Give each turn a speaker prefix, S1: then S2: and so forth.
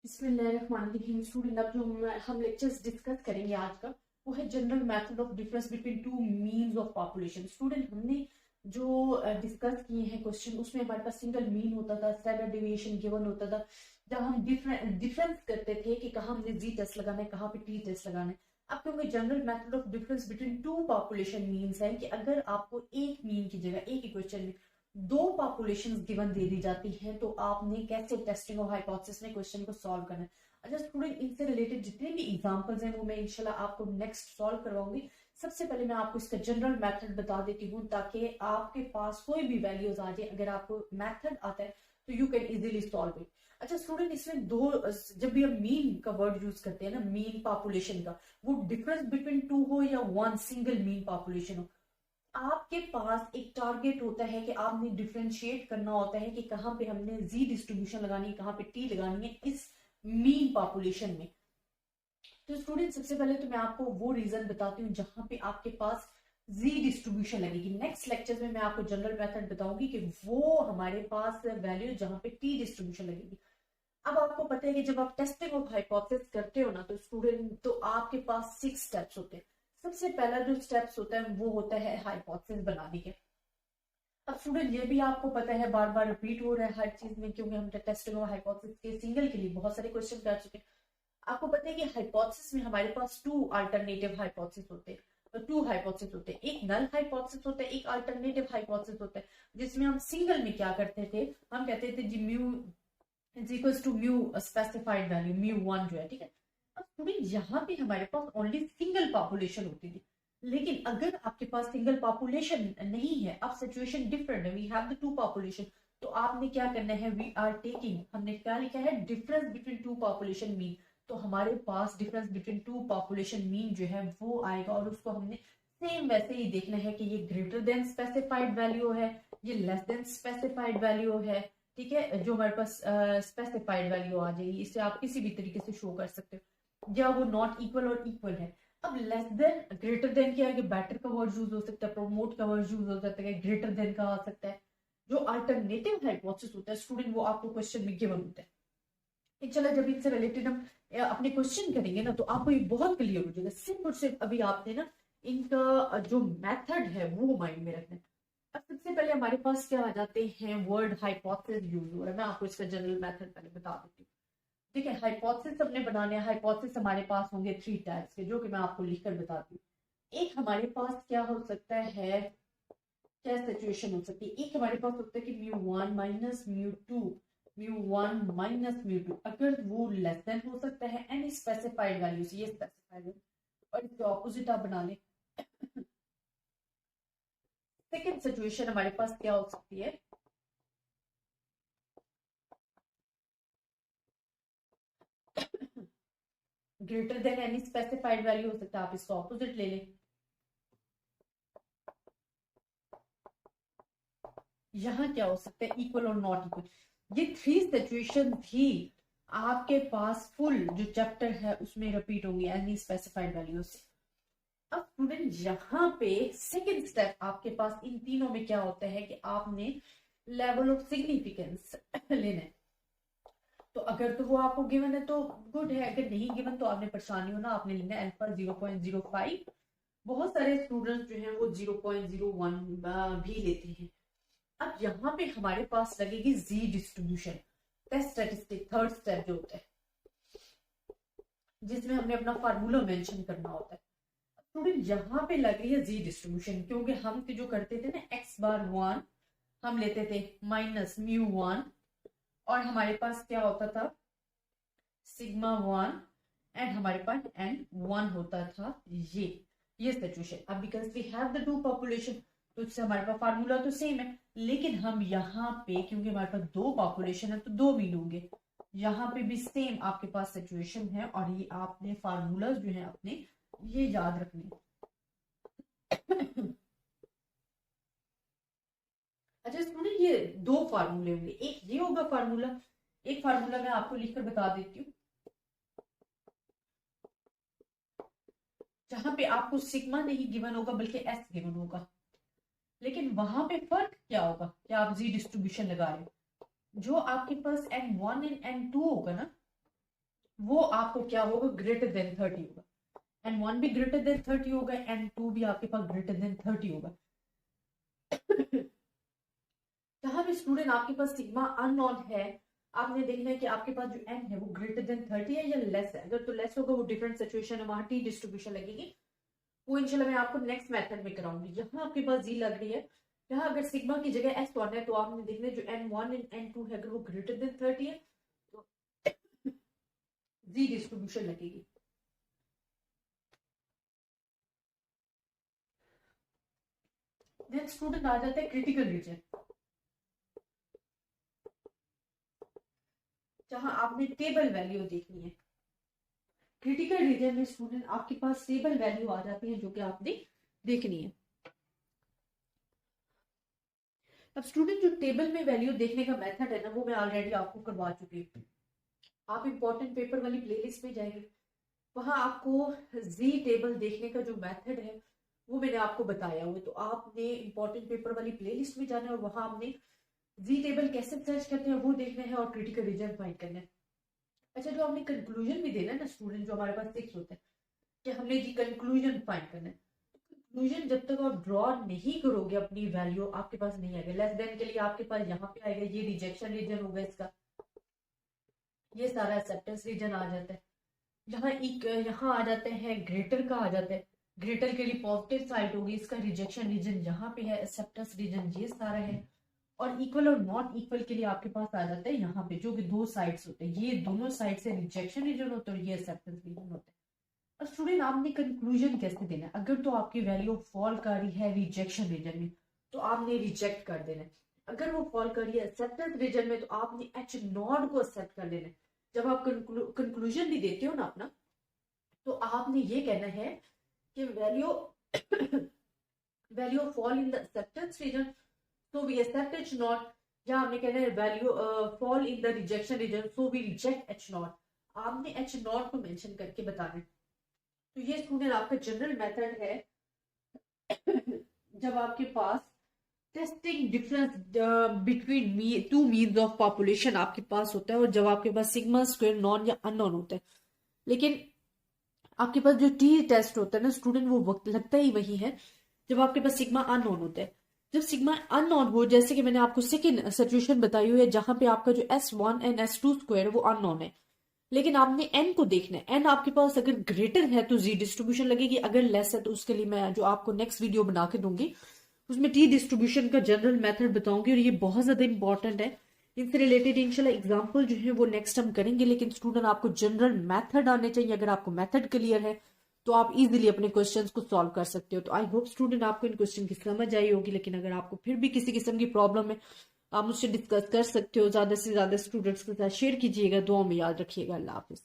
S1: बिस्मिल्लाहिर्रहमानिर्रहीम। स्टूडेंट, अब जो हम लेक्चर्स डिस्कस करेंगे आज का, वो है general method of difference between two means of population. Student, हमने जो डिस्कस किए हैं क्वेश्चन, उसमें हमारे पास सिंगल मीन होता था, स्टैंडर्ड डेविएशन गिवन होता था, जब हम डिफरेंस करते थे कि कहाँ हमने जी टेस्ट लगाना है, कहाँ पे टी टेस्ट लगाना है। अब क्योंकि general method of difference between two population means है कि अगर आपको एक मीन की जगह एक ही क्वेश्चन में दो पॉपुलेशंस गिवन दे दी जाती हैं, तो आपने कैसे टेस्टिंग ऑफ हाइपोथेसिस में क्वेश्चन को सॉल्व करना है। अच्छा स्टूडेंट, इनसे रिलेटेड जितने भी एग्जांपल्स हैं वो मैं इंशाल्लाह आपको नेक्स्ट सॉल्व करवाऊंगी। सबसे पहले मैं आपको इसका जनरल मेथड बता देती हूँ, ताकि आपके पास कोई भी वैल्यूज आ जाए, अगर आपको मेथड आता है तो you can easily solve it. अच्छा स्टूडेंट, इसमें दो, जब भी हम मीन का वर्ड यूज करते हैं ना, मीन पॉपुलेशन का, वो डिफरेंस बिटवीन टू हो या वन सिंगल मीन पॉपुलेशन हो, आपके पास एक टारगेट होता है कि आपने डिफरेंशिएट करना होता है कि कहां पे हमने जी डिस्ट्रीब्यूशन लगानी है, कहां पे टी लगानी है इस मीन पॉपुलेशन में। तो स्टूडेंट, सबसे पहले तो मैं आपको वो रीजन बताती हूँ जहां पे आपके पास जी डिस्ट्रीब्यूशन लगेगी। नेक्स्ट लेक्चर में मैं आपको जनरल मेथड बताऊंगी कि वो हमारे पास वैल्यू जहां पे टी डिस्ट्रीब्यूशन लगेगी। अब आपको पता है कि जब आप टेस्टिंग ऑफ हाइपोथेसिस करते हो ना, तो स्टूडेंट, तो आपके पास 6 स्टेप्स होते हैं। सबसे पहला जो स्टेप्स होता है वो होता है हाइपोथेसिस बनाने के। अब स्टूडेंट, ये भी आपको पता है, बार बार रिपीट हो रहा है हर चीज में, क्योंकि हम टेस्टिंग ऑफ हाइपोथेसिस के सिंगल के लिए बहुत सारे क्वेश्चन कर चुके हैं। आपको पता है कि हाइपोथेसिस में हमारे पास टू अल्टरनेटिव हाइपोथेसिस होते हैं, तो टू हाइपोथेसिस होते हैं। एक नल हाइपोथेसिस होता है, एक अल्टरनेटिव हाइपोथेसिस होता है। जिसमें हम सिंगल में क्या करते थे, हम कहते थे जी mu is equal to mu specified value mu one जो है, ठीक है। अब स्टूडेंट, यहाँ पे हमारे पास ओनली सिंगल पॉपुलेशन होती थी, लेकिन अगर आपके पास सिंगल पॉपुलेशन नहीं है, अब सिचुएशन डिफरेंट है, we have the two population, तो आपने क्या करना है, वी आर टेकिंग, हमने क्या लिखा है, difference between two population mean. तो हमारे पास difference between two population mean जो है वो आएगा, और उसको हमने सेम वैसे ही देखना है कि ये ग्रेटर देन स्पेसिफाइड वैल्यू है, ये लेस देन स्पेसिफाइड वैल्यू है, ठीक है। जो हमारे पास स्पेसिफाइड वैल्यू आ जाएगी, इसे आप किसी भी तरीके से शो कर सकते हो, या वो नॉट इक्वल और इक्वल है। अब लेस देन, ग्रेटर देन के आगे बेटर का वर्ड यूज हो सकता है, प्रोमोट का वर्ड यूज हो सकता है, ग्रेटर देन का आ सकता है। जो अल्टरनेटिव हाइपोथेसिस होता है स्टूडेंट, वो आपको क्वेश्चन में गिवन होता है। चलो, जब इनसे रिलेटेड हम अपने क्वेश्चन करेंगे ना, तो आपको ये बहुत क्लियर हो जाएगा। सिर्फ और सिर्फ अभी आपने ना इनका जो मेथड है वो माइंड में रखना है। अब सबसे पहले हमारे पास क्या आ जाते हैं, वर्ड हाइपोथेसिस यूज हो रहा है। मैं आपको इसका जनरल मेथड पहले बता देती हूँ, ठीक है। हाइपोथेसिस हमने बनाने हैं, हाइपोथेसिस हमारे पास होंगे 3 टाइप्स के, जो कि मैं आपको लिखकर बताती हूँ। एक हमारे पास क्या हो सकता है, क्या सिचुएशन हो सकती है, एक हमारे पास होता है कि mu one minus mu two, mu one minus mu two, अगर वो लेस देन हो सकता है एनी स्पेसिफाइड वैल्यू से, ये स्पेसिफाइड है, और इसके ऑपोजिट आप बना लें। सेकेंड सिचुएशन हमारे पास क्या हो सकती है, greater than any specified value हो सकता है, आप इसका ऑपोजिट ले लें। यहाँ क्या हो सकता है, इक्वल और नॉट इक्वल। ये 3 सिचुएशन थी आपके पास, फुल जो चैप्टर है उसमें रिपीट होंगी एनी स्पेसिफाइड वैल्यू से। अब स्टूडेंट, यहाँ पे सेकेंड स्टेप आपके पास इन तीनों में क्या होता है कि आपने लेवल ऑफ सिग्निफिकेंस लेना है। तो अगर तो वो आपको गिवन है तो गुड है, अगर नहीं गिवन तो आपने परेशानी हो ना, आपने लेना है अल्फा 0.05। बहुत सारे स्टूडेंट्स जो हैं वो 0.01 भी लेते हैं। अब यहाँ पे हमारे पास लगेगी g distribution, test statistic, third step जो होता है, जिसमें हमने अपना फार्मूला मेंशन करना होता है। स्टूडेंट, यहाँ पे लग रही है जी डिस्ट्रीब्यूशन, क्योंकि हम जो करते थे ना, एक्स बार वन हम लेते थे माइनस म्यू वन, और हमारे पास क्या होता था, सिग्मा वन, एंड हमारे पास एन वन होता था। ये सिचुएशन। अब because we have the two population, तो इससे हमारे पास फार्मूला तो सेम है, लेकिन हम यहाँ पे क्योंकि हमारे पास दो पॉपुलेशन है तो दो मीन होंगे, यहाँ पे भी सेम आपके पास सिचुएशन है, और ये आपने फार्मूला जो है अपने ये याद रखने। अच्छा स्टूडेंट, ये दो फार्मूले होंगे, एक ये होगा फार्मूला, एक फार्मूला मैं आपको लिखकर बता देती हूँ, जहां पे आपको सिग्मा नहीं गिवन होगा बल्कि एस गिवन होगा। लेकिन वहां पे फर्क क्या होगा कि आप जी डिस्ट्रीब्यूशन लगा रहे हो, जो आपके पास N1 एंड N2 होगा ना, वो आपको क्या होगा, ग्रेटर देन 30 होगा। N1 भी ग्रेटर देन 30 होगा, N2 भी आपके पास ग्रेटर देन 30 होगा। जहां भी स्टूडेंट आपके पास सिग्मा अननोन है, आपने देखना है कि आपके पास जो n है वो ग्रेटर देन 30 है या लेस है। अगर तो लेस होगा वो डिफरेंट सिचुएशन है, वहां टी डिस्ट्रीब्यूशन लगेगी। वो इंशाल्लाह मैं आपको नेक्स्ट मेथड में कराऊंगी। जहां आपके पास जी लग रही है, यहाँ अगर सिग्मा की जगह S1 है, तो आपने देखना है जो N1 एंड N2 है, अगर वो ग्रेटर देन 30 है तो जी डिस्ट्रीब्यूशन लगेगी। देन स्टूडेंट आ जाता है क्रिटिकल रीजन, जहां आपने टेबल वैल्यू देखनी है। क्रिटिकल रीजन में स्टूडेंट आपके पास टेबल वैल्यू आ जाती है जो कि आपने देखनी है। अब स्टूडेंट जो टेबल में वैल्यू देखने का मेथड है ना, वो मैं ऑलरेडी आपको करवा चुकी हूँ। आप इंपॉर्टेंट पेपर वाली प्लेलिस्ट में जाएंगे, वहां आपको जी टेबल देखने का जो मेथड है वो मैंने आपको बताया हुआ है। तो आपने इंपॉर्टेंट पेपर वाली प्लेलिस्ट में जाना है और वहां आपने जी टेबल कैसे सर्च करते हैं वो देखना है और क्रिटिकल रीजन फाइंड करना है। अच्छा, जो हमने कंक्लूजन भी देना है ना स्टूडेंट, जो हमारे पास 6 होता है कि हमने जी कंक्लूजन फाइंड करना है। कंक्लूजन जब तक आप ड्रॉ नहीं करोगे अपनी वैल्यू आपके पास नहीं आएगा। लेस देन के लिए आपके पास यहाँ पे आएगा, ये रिजेक्शन रीजन होगा इसका, ये सारा एक्सेप्टेंस रीजन आ जाता है। यहाँ आ जाते हैं ग्रेटर का आ जाता है, ग्रेटर के लिए पॉजिटिव साइड होगी, इसका रिजेक्शन रीजन यहाँ पे है, एक्सेप्टेंस रीजन ये सारा है। और इक्वल और नॉट इक्वल के लिए आपके पास आ जाता है यहाँ पे, जो कि दो साइड्स होते हैं, ये दोनों साइड से रिजेक्शन रीजन होता है और ये एक्सेप्टेंस रीजन होता है। और स्टूडेंट आपने कंक्लूजन कैसे देना है, अगर तो आपकी वैल्यू फॉल कर रही है रिजेक्शन रीजन में तो आपने रिजेक्ट कर देना है। अगर वो फॉल कर रही है एक्सेप्टेंस रीजन में तो आपने एच नॉट को एक्सेप्ट कर लेना है। जब आप कंक्लूजन भी देते हो ना अपना, तो आपने ये कहना है कि value value fall in the acceptance region so we accept H not, या आपने कहना है value fall in the rejection region so we reject H not. आपने एच नॉट को मेंशन करके बताना है। तो ये स्टूडेंट आपका जनरल मेथड है जब आपके पास testing difference between two means of population आपके पास होता है, और जब आपके पास सिग्मा स्क्वायर नॉन या अननोन होता है। लेकिन आपके पास जो टी टेस्ट होता है ना स्टूडेंट, वो वक्त लगता ही वही है जब आपके पास सिग्मा अननोन होता है। जब सिग्मा अननोन हो, जैसे कि मैंने आपको सेकेंड सिचुएशन बताई हुई है जहां पे आपका जो S1 एंड S2 स्क्वायर है वो अननोन है, लेकिन आपने n को देखना है। n आपके पास अगर ग्रेटर है तो जी डिस्ट्रीब्यूशन लगेगी, अगर लेस है तो उसके लिए मैं जो आपको नेक्स्ट वीडियो बना के दूंगी उसमें टी डिस्ट्रीब्यूशन का जनरल मेथड बताऊंगी, और ये बहुत ज्यादा इंपॉर्टेंट है। इनसे रिलेटेड इंशाल्लाह एग्जांपल जो है वो नेक्स्ट हम करेंगे। लेकिन स्टूडेंट आपको जनरल मेथड आने चाहिए। अगर आपको मेथड क्लियर है तो आप इजीली अपने क्वेश्चंस को सॉल्व कर सकते हो। तो आई होप स्टूडेंट आपको इन क्वेश्चन की समझ आई होगी। लेकिन अगर आपको फिर भी किसी किस्म की प्रॉब्लम है, आप मुझसे डिस्कस कर सकते हो। ज्यादा से ज्यादा स्टूडेंट्स के साथ शेयर कीजिएगा। दुआ में याद रखिएगा। अल्लाह हाफिज।